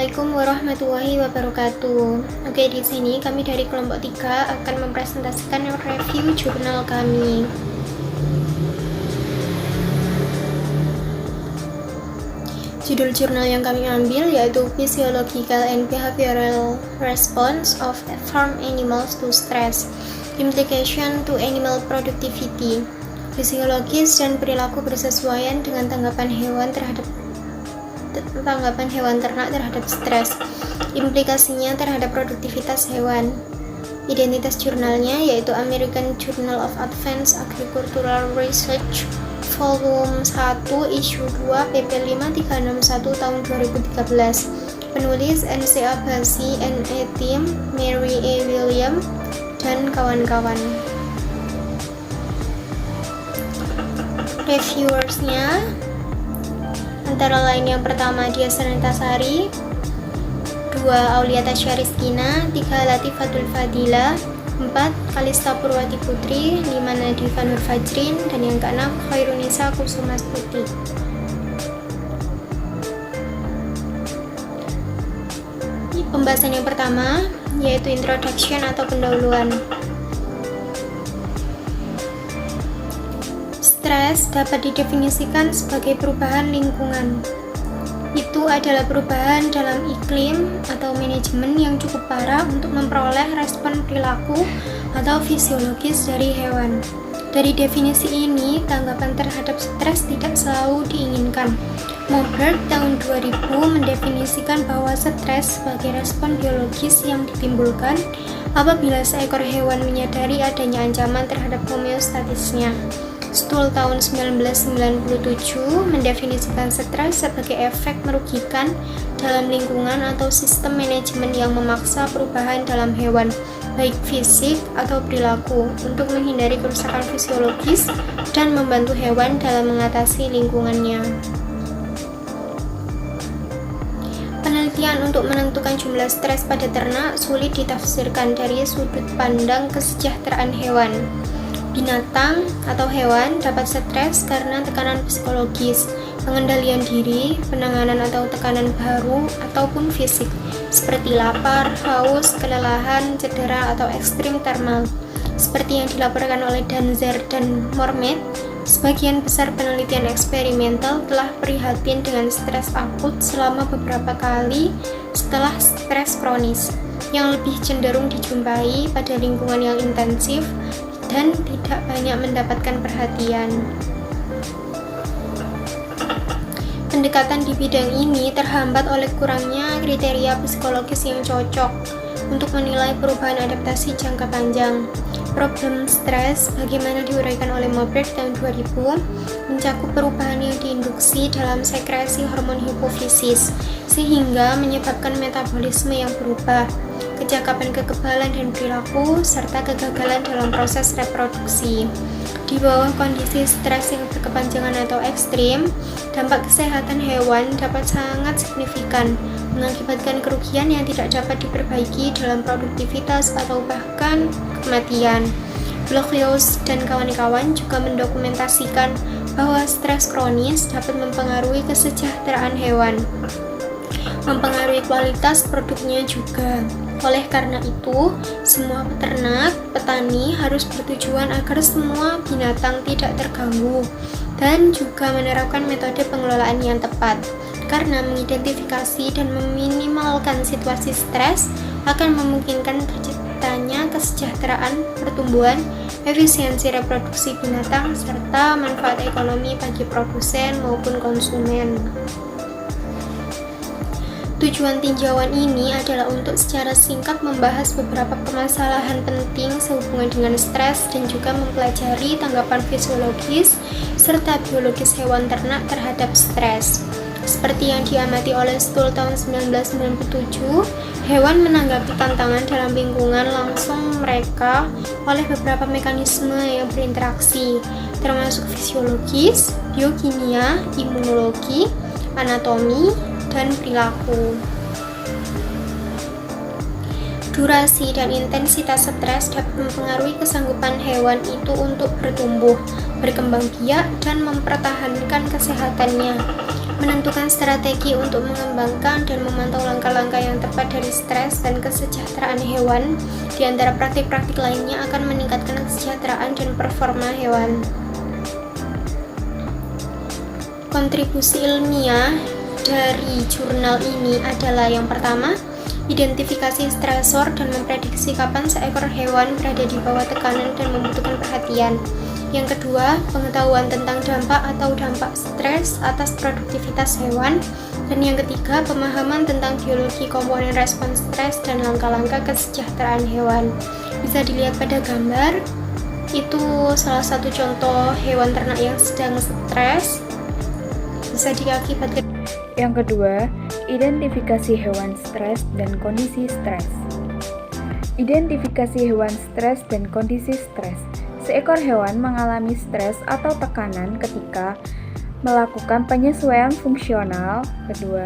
Assalamualaikum warahmatullahi wabarakatuh. Oke, di sini kami dari kelompok 3 akan mempresentasikan review jurnal kami. Judul jurnal yang kami ambil yaitu Physiological and Behavioral Response of Farm Animals to Stress, Implication to Animal Productivity. Fisiologis dan perilaku bersesuaian dengan tanggapan hewan ternak terhadap stres, implikasinya terhadap produktivitas hewan. Identitas jurnalnya yaitu American Journal of Advanced Agricultural Research Volume 1 Issue 2 pp 5361 tahun 2013. Penulis NCA Bassi N.E. Tim, Mary E. William, dan kawan-kawan. Reviewersnya antara lain yang pertama Dia Sari, 2 Aulia Tasya Rizkina, 3 Latifatul Fadila, 4 Kalista Purwati Putri, 5 Nadifa Nur Fajrin, dan yang keenam Khairunisa Kusumastuti. Pembahasan yang pertama yaitu introduction atau pendahuluan. Stres dapat didefinisikan sebagai perubahan lingkungan. Itu adalah perubahan dalam iklim atau manajemen yang cukup parah untuk memperoleh respon perilaku atau fisiologis dari hewan. Dari definisi ini, tanggapan terhadap stres tidak selalu diinginkan. Moberg tahun 2000 mendefinisikan bahwa stres sebagai respon biologis yang ditimbulkan apabila seekor hewan menyadari adanya ancaman terhadap homeostatisnya. Stool tahun 1997 mendefinisikan stres sebagai efek merugikan dalam lingkungan atau sistem manajemen yang memaksa perubahan dalam hewan, baik fisik atau perilaku, untuk menghindari kerusakan fisiologis dan membantu hewan dalam mengatasi lingkungannya. Penelitian untuk menentukan jumlah stres pada ternak sulit ditafsirkan dari sudut pandang kesejahteraan hewan. Binatang atau hewan dapat stres karena tekanan psikologis, pengendalian diri, penanganan atau tekanan baru, ataupun fisik, seperti lapar, haus, kelelahan, cedera, atau ekstrim thermal. Seperti yang dilaporkan oleh Danzer dan Mormet, sebagian besar penelitian eksperimental telah prihatin dengan stres akut selama beberapa kali setelah stres kronis, yang lebih cenderung dijumpai pada lingkungan yang intensif dan tidak banyak mendapatkan perhatian. Pendekatan di bidang ini terhambat oleh kurangnya kriteria psikologis yang cocok untuk menilai perubahan adaptasi jangka panjang. Problem stres, bagaimana diuraikan oleh Moberg tahun 2000, mencakup perubahan yang diinduksi dalam sekresi hormon hipofisis, sehingga menyebabkan metabolisme yang berubah, kecakapan kekebalan dan perilaku, serta kegagalan dalam proses reproduksi. Di bawah kondisi stres yang berkepanjangan atau ekstrim, dampak kesehatan hewan dapat sangat signifikan, mengakibatkan kerugian yang tidak dapat diperbaiki dalam produktivitas atau bahkan kematian. Blockhaus dan kawan-kawan juga mendokumentasikan bahwa stres kronis dapat mempengaruhi kesejahteraan hewan, mempengaruhi kualitas produknya juga. Oleh karena itu, semua peternak, petani harus bertujuan agar semua binatang tidak terganggu dan juga menerapkan metode pengelolaan yang tepat, karena mengidentifikasi dan meminimalkan situasi stres akan memungkinkan terciptanya kesejahteraan pertumbuhan, efisiensi reproduksi binatang, serta manfaat ekonomi bagi produsen maupun konsumen. Tujuan tinjauan ini adalah untuk secara singkat membahas beberapa permasalahan penting sehubungan dengan stres dan juga mempelajari tanggapan fisiologis serta biologis hewan ternak terhadap stres. Seperti yang diamati oleh Stool tahun 1997, hewan menanggapi tantangan dalam lingkungan langsung mereka oleh beberapa mekanisme yang berinteraksi, termasuk fisiologis, biokimia, imunologi, anatomi, dan perilaku. Durasi dan intensitas stres dapat mempengaruhi kesanggupan hewan itu untuk bertumbuh, berkembang biak, dan mempertahankan kesehatannya. menentukan strategi untuk mengembangkan dan memantau langkah-langkah yang tepat dari stres dan kesejahteraan hewan. Di antara praktik-praktik lainnya akan meningkatkan kesejahteraan dan performa hewan. Kontribusi ilmiah dari jurnal ini adalah yang pertama, identifikasi stresor dan memprediksi kapan seekor hewan berada di bawah tekanan dan membutuhkan perhatian. Yang kedua, pengetahuan tentang dampak atau dampak stres atas produktivitas hewan. Dan yang ketiga, pemahaman tentang biologi komponen respon stres dan langkah-langkah kesejahteraan hewan. Bisa dilihat pada gambar, itu salah satu contoh hewan ternak yang sedang stres. Bisa diakibatkan. Yang kedua, identifikasi hewan stres dan kondisi stres. Identifikasi hewan stres dan kondisi stres. Seekor hewan mengalami stres atau tekanan ketika melakukan penyesuaian fungsional. Kedua,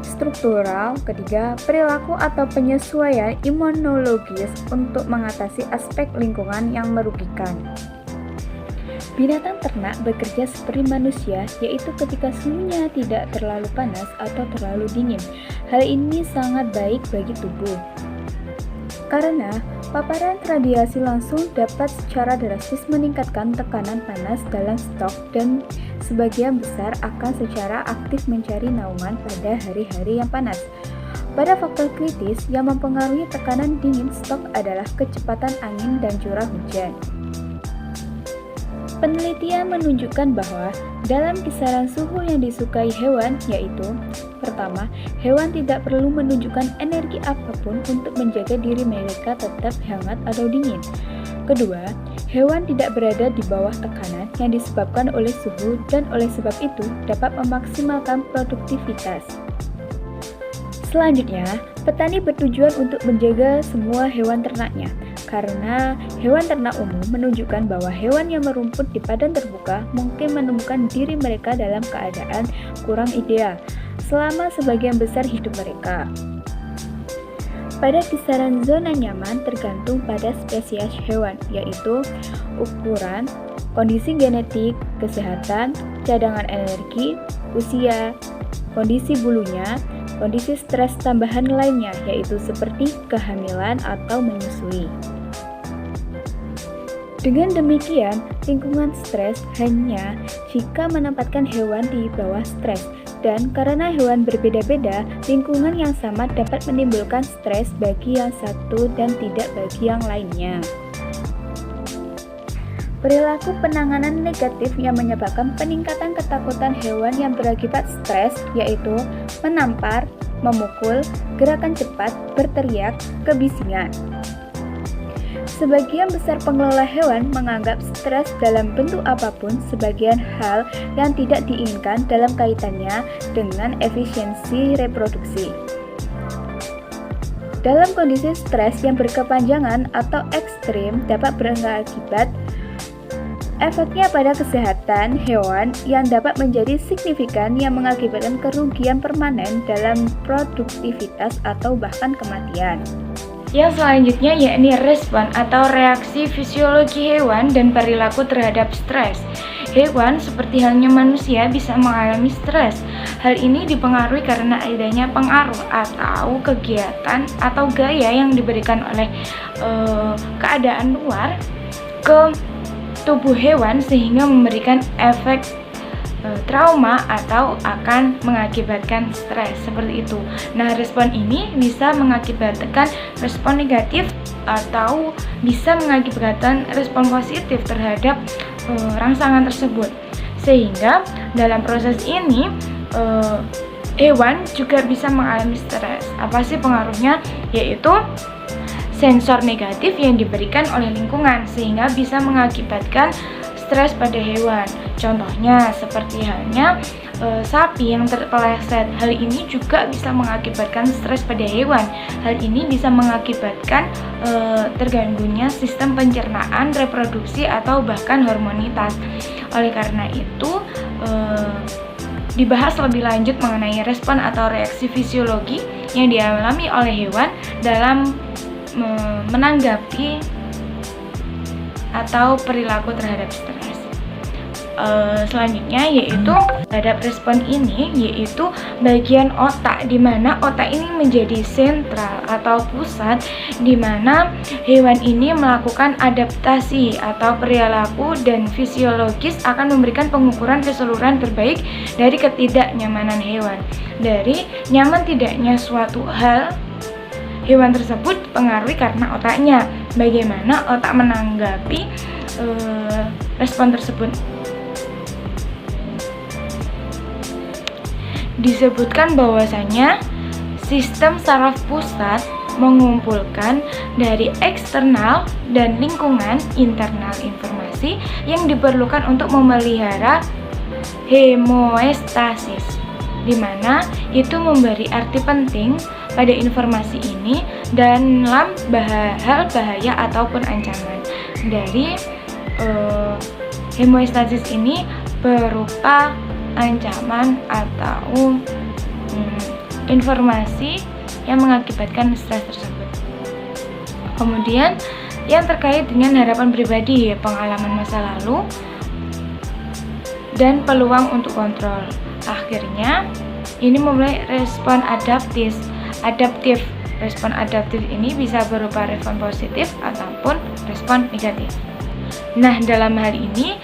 struktural. Ketiga, perilaku atau penyesuaian imunologis untuk mengatasi aspek lingkungan yang merugikan. Binatang ternak bekerja seperti manusia, yaitu ketika suhunya tidak terlalu panas atau terlalu dingin. Hal ini sangat baik bagi tubuh, karena paparan radiasi langsung dapat secara drastis meningkatkan tekanan panas dalam stok dan sebagian besar akan secara aktif mencari naungan pada hari-hari yang panas. Pada faktor kritis yang mempengaruhi tekanan dingin stok adalah kecepatan angin dan curah hujan. Penelitian menunjukkan bahwa dalam kisaran suhu yang disukai hewan, yaitu pertama, hewan tidak perlu menunjukkan energi apapun untuk menjaga diri mereka tetap hangat atau dingin. Kedua, hewan tidak berada di bawah tekanan yang disebabkan oleh suhu dan oleh sebab itu dapat memaksimalkan produktivitas. Selanjutnya, petani bertujuan untuk menjaga semua hewan ternaknya, karena hewan ternak umum menunjukkan bahwa hewan yang merumput di padang terbuka mungkin menemukan diri mereka dalam keadaan kurang ideal selama sebagian besar hidup mereka. Pada kisaran zona nyaman tergantung pada spesies hewan, yaitu ukuran, kondisi genetik, kesehatan, cadangan energi, usia, kondisi bulunya, kondisi stres tambahan lainnya, yaitu seperti kehamilan atau menyusui. Dengan demikian, lingkungan stres hanya jika menempatkan hewan di bawah stres, dan karena hewan berbeda-beda, lingkungan yang sama dapat menimbulkan stres bagi yang satu dan tidak bagi yang lainnya. Perilaku penanganan negatif yang menyebabkan peningkatan ketakutan hewan yang berakibat stres, yaitu menampar, memukul, gerakan cepat, berteriak, kebisingan. Sebagian besar pengelola hewan menganggap stres dalam bentuk apapun sebagian hal yang tidak diinginkan dalam kaitannya dengan efisiensi reproduksi. Dalam kondisi stres yang berkepanjangan atau ekstrim dapat berakibat efeknya pada kesehatan hewan yang dapat menjadi signifikan yang mengakibatkan kerugian permanen dalam produktivitas atau bahkan kematian. Yang selanjutnya yakni respon atau reaksi fisiologi hewan dan perilaku terhadap stres. Hewan seperti halnya manusia bisa mengalami stres. Hal ini dipengaruhi karena adanya pengaruh atau kegiatan atau gaya yang diberikan oleh keadaan luar ke tubuh hewan sehingga memberikan efek trauma atau akan mengakibatkan stres seperti itu. Nah, respon ini bisa mengakibatkan respon negatif atau bisa mengakibatkan respon positif terhadap rangsangan tersebut. Sehingga dalam proses ini hewan juga bisa mengalami stres. Apa sih pengaruhnya? Yaitu sensor negatif yang diberikan oleh lingkungan sehingga bisa mengakibatkan stres pada hewan. Contohnya seperti halnya sapi yang terpeleset. Hal ini juga bisa mengakibatkan stres pada hewan. Hal ini bisa mengakibatkan terganggunya sistem pencernaan, reproduksi atau bahkan hormonitas. Oleh karena itu dibahas lebih lanjut mengenai respon atau reaksi fisiologi yang dialami oleh hewan dalam menanggapi atau perilaku terhadap stres. Selanjutnya yaitu terhadap respon ini yaitu bagian otak, di mana otak ini menjadi sentral atau pusat di mana hewan ini melakukan adaptasi atau perilaku dan fisiologis akan memberikan pengukuran keseluruhan terbaik dari ketidaknyamanan hewan. Dari nyaman tidaknya suatu hal, hewan tersebut dipengaruhi karena otaknya. Bagaimana otak menanggapi respon tersebut? Disebutkan bahwasanya sistem saraf pusat mengumpulkan dari eksternal dan lingkungan internal informasi yang diperlukan untuk memelihara homeostasis, di mana itu memberi arti penting pada informasi ini dalam hal bahaya ataupun ancaman. Dari homeostasis ini berupa ancaman atau informasi yang mengakibatkan stres tersebut. Kemudian yang terkait dengan harapan pribadi, pengalaman masa lalu, dan peluang untuk kontrol. Akhirnya ini memulai respon adaptif. Respon adaptif ini bisa berupa respon positif ataupun respon negatif. Nah, dalam hal ini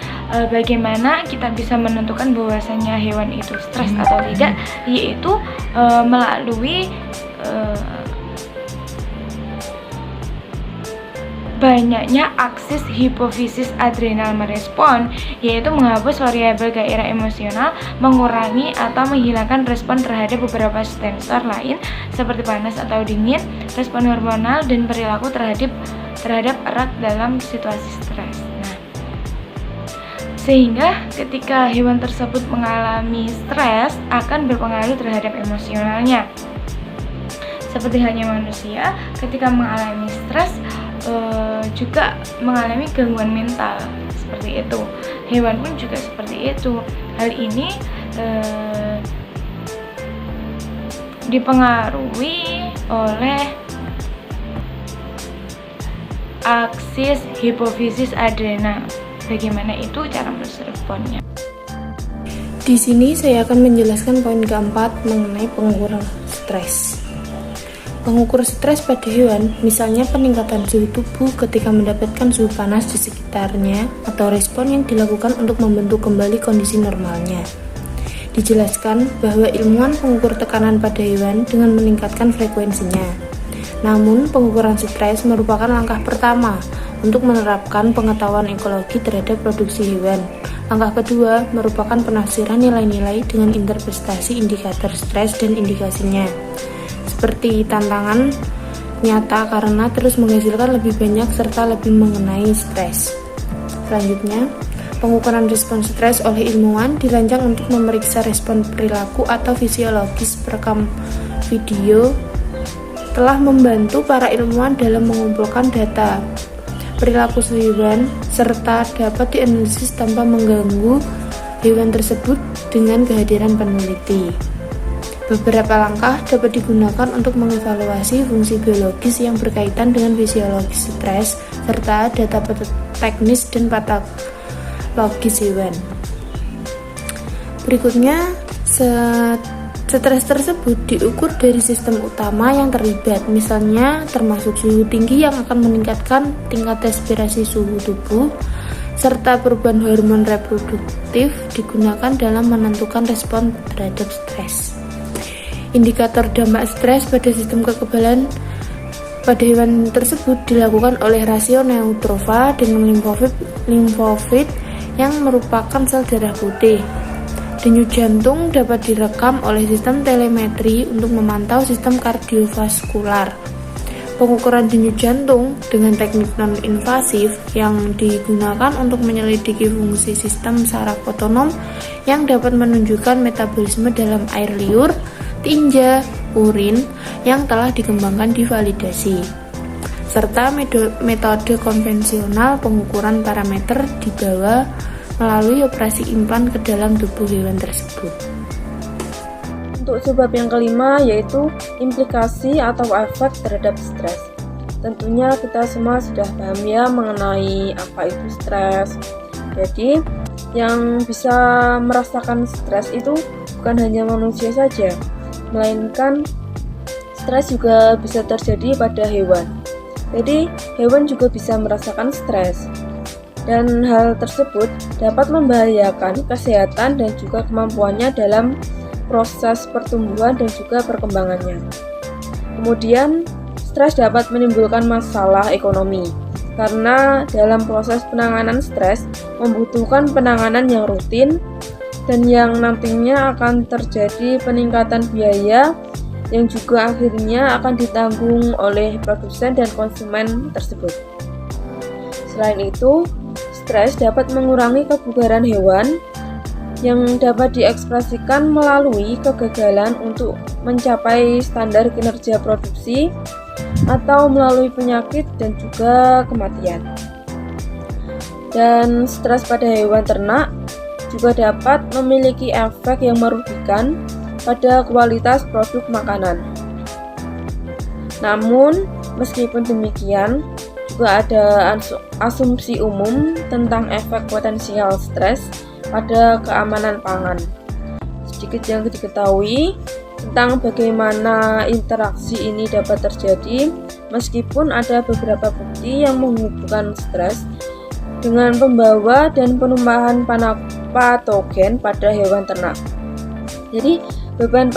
bagaimana kita bisa menentukan bahwasanya hewan itu stres atau tidak, yaitu melalui banyaknya aksis hipofisis adrenal merespon, yaitu menghapus variabel gairah emosional, mengurangi atau menghilangkan respon terhadap beberapa sensor lain seperti panas atau dingin, respon hormonal, dan perilaku terhadap erat dalam situasi stres. Nah, sehingga ketika hewan tersebut mengalami stres akan berpengaruh terhadap emosionalnya. Seperti halnya manusia, ketika mengalami stres juga mengalami gangguan mental, seperti itu. Hewan pun juga seperti itu. Hal ini dipengaruhi oleh aksis hipofisis adrenal. Bagaimana itu cara meresponnya? Di sini saya akan menjelaskan poin keempat mengenai pengukuran stres. Pengukur stres pada hewan, misalnya peningkatan suhu tubuh ketika mendapatkan suhu panas di sekitarnya, atau respon yang dilakukan untuk membentuk kembali kondisi normalnya. Dijelaskan bahwa ilmuwan mengukur tekanan pada hewan dengan meningkatkan frekuensinya. Namun, pengukuran stres merupakan langkah pertama untuk menerapkan pengetahuan ekologi terhadap produksi hewan. Langkah kedua merupakan penafsiran nilai-nilai dengan interpretasi indikator stres dan indikasinya. Seperti tantangan nyata karena terus menghasilkan lebih banyak serta lebih mengenai stres. Selanjutnya, pengukuran respon stres oleh ilmuwan dirancang untuk memeriksa respon perilaku atau fisiologis. Perekam video telah membantu para ilmuwan dalam mengumpulkan data perilaku hewan serta dapat dianalisis tanpa mengganggu hewan tersebut dengan kehadiran peneliti. Beberapa langkah dapat digunakan untuk mengevaluasi fungsi biologis yang berkaitan dengan fisiologi stres serta data teknis dan patologis hewan. Berikutnya, stres tersebut diukur dari sistem utama yang terlibat, misalnya termasuk suhu tinggi yang akan meningkatkan tingkat respirasi suhu tubuh, serta perubahan hormon reproduktif digunakan dalam menentukan respon terhadap stres. Indikator dampak stres pada sistem kekebalan pada hewan tersebut dilakukan oleh rasio neutrofa dengan limfofit yang merupakan sel darah putih. Denyut jantung dapat direkam oleh sistem telemetri untuk memantau sistem kardiovaskular. Pengukuran denyut jantung dengan teknik non-invasif yang digunakan untuk menyelidiki fungsi sistem saraf otonom yang dapat menunjukkan metabolisme dalam air liur, tinja, urin yang telah dikembangkan divalidasi, serta metode konvensional pengukuran parameter dibawa melalui operasi implan ke dalam tubuh hewan tersebut. Untuk subbab yang kelima yaitu implikasi atau efek terhadap stres. Tentunya kita semua sudah paham ya mengenai apa itu stres. Jadi Yang bisa merasakan stres itu bukan hanya manusia saja, melainkan stres juga bisa terjadi pada hewan. Jadi, hewan juga bisa merasakan stres. Dan hal tersebut dapat membahayakan kesehatan dan juga kemampuannya dalam proses pertumbuhan dan juga perkembangannya. Kemudian, stres dapat menimbulkan masalah ekonomi. Karena dalam proses penanganan stres membutuhkan penanganan yang rutin dan yang nantinya akan terjadi peningkatan biaya yang juga akhirnya akan ditanggung oleh produsen dan konsumen tersebut. Selain itu, stres dapat mengurangi kebugaran hewan yang dapat diekspresikan melalui kegagalan untuk mencapai standar kinerja produksi atau melalui penyakit dan juga kematian. Dan stres pada hewan ternak juga dapat memiliki efek yang merugikan pada kualitas produk makanan. Namun, meskipun demikian, juga ada asumsi umum tentang efek potensial stres pada keamanan pangan. Sedikit yang diketahui tentang bagaimana interaksi ini dapat terjadi, meskipun ada beberapa bukti yang menghubungkan stres dengan pembawa dan penumpahan patogen pada hewan ternak. Jadi, beban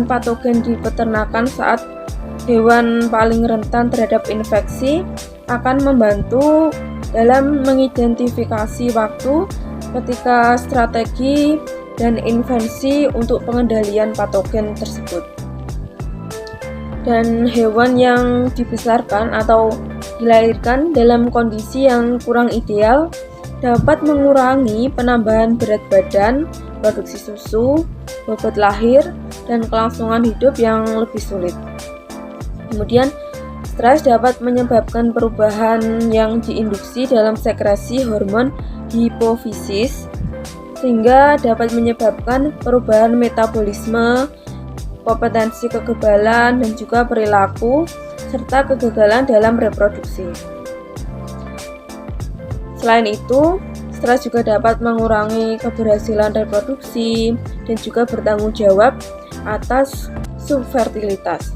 patogen di peternakan saat hewan paling rentan terhadap infeksi akan membantu dalam mengidentifikasi waktu ketika strategi dan intervensi untuk pengendalian patogen tersebut. Dan hewan yang dibesarkan atau dilahirkan dalam kondisi yang kurang ideal dapat mengurangi penambahan berat badan, produksi susu, bobot lahir, dan kelangsungan hidup yang lebih sulit. Kemudian, stres dapat menyebabkan perubahan yang diinduksi dalam sekresi hormon hipofisis, sehingga dapat menyebabkan perubahan metabolisme, kompetensi kekebalan, dan juga perilaku, serta kegagalan dalam reproduksi. Selain itu, stres juga dapat mengurangi keberhasilan reproduksi dan juga bertanggung jawab atas subfertilitas.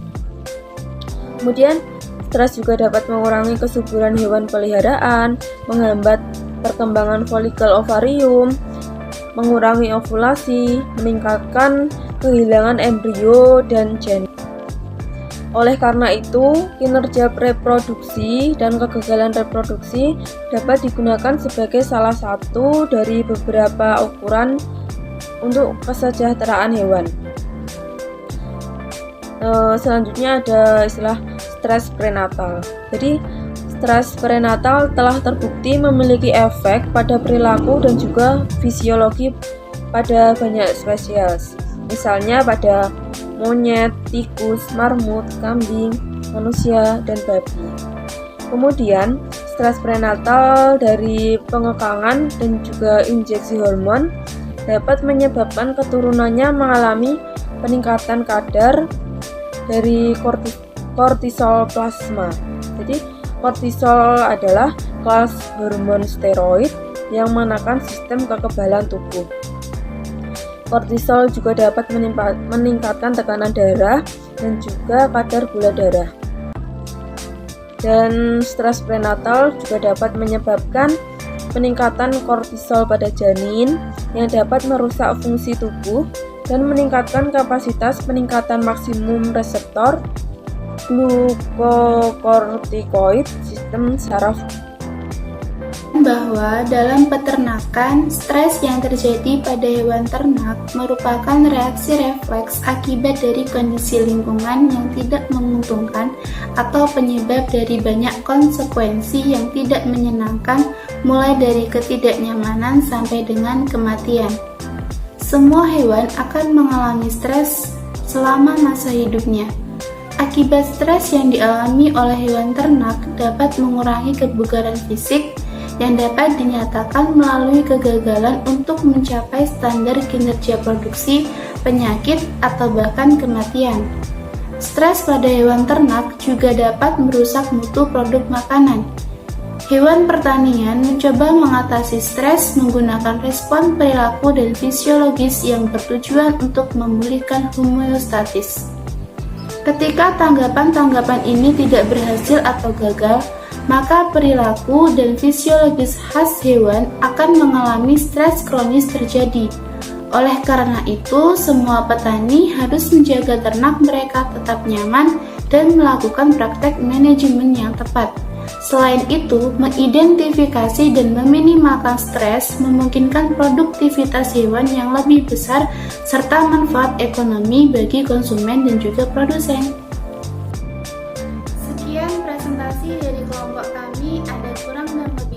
Kemudian, stres juga dapat mengurangi kesuburan hewan peliharaan, menghambat perkembangan folikel ovarium, mengurangi ovulasi, meningkatkan kehilangan embrio dan janin. Oleh karena itu, kinerja reproduksi dan kegagalan reproduksi dapat digunakan sebagai salah satu dari beberapa ukuran untuk kesejahteraan hewan. Selanjutnya ada istilah stres prenatal. Jadi, stres prenatal telah terbukti memiliki efek pada perilaku dan juga fisiologi pada banyak spesies. Misalnya pada monyet, tikus, marmut, kambing, manusia, dan babi. Kemudian, stres prenatal dari pengekangan dan juga injeksi hormon dapat menyebabkan keturunannya mengalami peningkatan kadar dari kortisol plasma. Jadi, kortisol adalah kelas hormon steroid yang menekan sistem kekebalan tubuh. Kortisol juga dapat meningkatkan tekanan darah dan juga kadar gula darah. Dan stres prenatal juga dapat menyebabkan peningkatan kortisol pada janin yang dapat merusak fungsi tubuh dan meningkatkan kapasitas peningkatan maksimum reseptor glukokortikoid sistem saraf. Bahwa dalam peternakan, stres yang terjadi pada hewan ternak merupakan reaksi refleks akibat dari kondisi lingkungan yang tidak menguntungkan atau penyebab dari banyak konsekuensi yang tidak menyenangkan, mulai dari ketidaknyamanan sampai dengan kematian. Semua hewan akan mengalami stres selama masa hidupnya. Akibat stres yang dialami oleh hewan ternak dapat mengurangi kebugaran fisik yang dapat dinyatakan melalui kegagalan untuk mencapai standar kinerja produksi, penyakit, atau bahkan kematian. Stres pada hewan ternak juga dapat merusak mutu produk makanan. Hewan pertanian mencoba mengatasi stres menggunakan respon perilaku dan fisiologis yang bertujuan untuk memulihkan homeostatis. Ketika tanggapan-tanggapan ini tidak berhasil atau gagal, maka perilaku dan fisiologis khas hewan akan mengalami stres kronis terjadi. Oleh karena itu, semua petani harus menjaga ternak mereka tetap nyaman dan melakukan praktek manajemen yang tepat. Selain itu, mengidentifikasi dan meminimalkan stres memungkinkan produktivitas hewan yang lebih besar serta manfaat ekonomi bagi konsumen dan juga produsen. Sekian presentasi dari kelompok kami, ada kurang dan lebih